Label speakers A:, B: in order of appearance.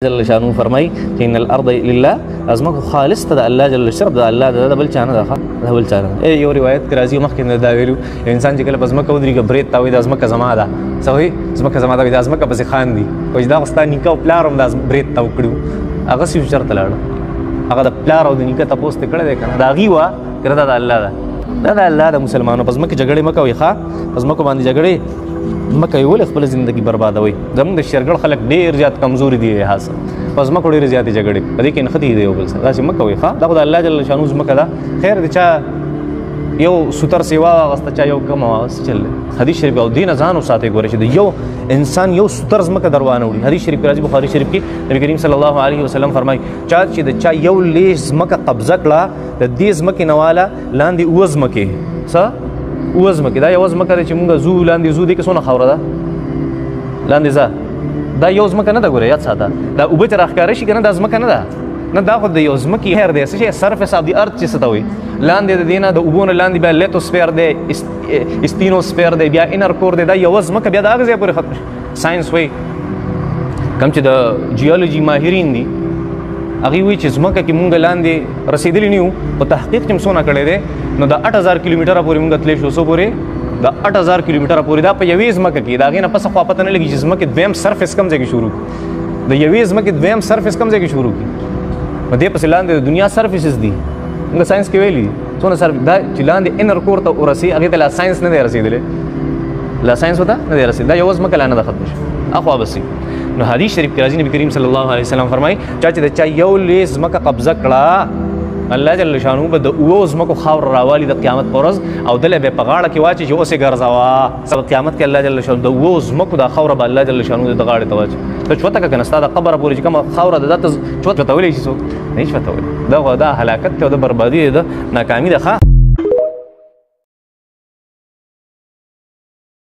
A: جل شانو فرمای ان الارض لله ازمک خالص ته الله جل شرب د الله د بل چانه ده بل چانه یو روایت راځي مخکې نه دا ویلو انسان چې کله ازمک ودرېږي برید تا وي د ازمک زما ده سوي ازمک زما ده د ازمک پسې خان دي او دا غستا نیکه او پلارم د برید تا وکړو هغه سی شرط لاړ هغه د پلار او د نیکه تاسو ته کړه ده کنه دا غي وا کړه د الله ده دا الله د مسلمانانو پس مکه جګړې مکه وي ښا پس مکه باندې جګړې مکه یو خپل ژوندۍ بربادوي زموږ د شرګړ خلک ډیر زیات کمزوري دي حاصل پس مکه ډیر زیات جګړې په دې کې نه خدي دی یو بل څه دا چې مکه وي ښا دا الله جل شانو مکه دا خیر دي چا یو ستر سیوا واغسته چا یو کم واغسته چل حدیث شریف او دین ځانو ساتي ګوري چې یو انسان یو ستر مکه دروانه وړي حدیث شریف راځي بخاری شریف کې نبی کریم صلی الله علیه وسلم فرمای چا چې د چا یو لیز مکه قبضه کړه د دې مکه نواله لاندې اوز مکه څه اوز مکه دا یو اوز مکه چې مونږ زو لاندې زو دې کې څونه خوره ده لاندې ځه دا یو ځمکه نه ده ګوره یاد ساته دا اوبه چې راښکاره شي که نه دا ځمکه نه ده نه دا خو د یو ځمکې خیر دی څه شی سرفیس آف د ارت چې څه ته وایي لاندې د دې نه د اوبو نه لاندې بیا لیتوسفیر دی استینوسفیر دی بیا انر کور دی دا یوه ځمکه بیا د هغه ځای پورې ختم ساینس وایي کوم چې د جیولوجي ماهرین دي هغوی وایي چې ځمکه کې مونږ لاندې رسېدلي نه یو په تحقیق چې څونه کړی دی نو د 8000 کیلومیټره پورې مونږ تللی شو څو پورې د 8000 کیلومیټره پورې دا په یوې ځمکه کې د هغې نه پسه خوا پته نه لګي چې ځمکې دویم سرفیس کوم ځای کې شروع کړي د یوې ځمکې دویم سرفیس کوم ځای کې شروع کړي په دې پسې لاندې د دنیا سرفیسز دي موږ ساینس کې ویلي دي څونه سرفیس دا چې لاندې انر کور ته ورسي هغې ته لا ساینس نه دی رسېدلی لا ساینس ورته نه دی رسېدلی دا یوه ځمکه لا نه ده ختمه شوې اخوا بسي نو حدیث شریف کې راځي نبي کریم صلی الله علیه وسلم فرمایي چا چې د چا یو لیز ځمکه قبضه کړه الله جل شانو به د اوو ځمکو خاور راوالي د قیامت په ورځ او دله به په غاړه کې واچي چې اوسې ګرځوه سبا قیامت کې الله جل شانو د اوو ځمکو دا خاوره به الله جل شانو د غاړې ته واچي ته چوته که که نه ستا د قبره پورې چې کومه خاوره ده دا ته چوتولی شي څوک نه شي چوتولی دا هلاکت دی او د بربادي دی د ناکامي ده ښه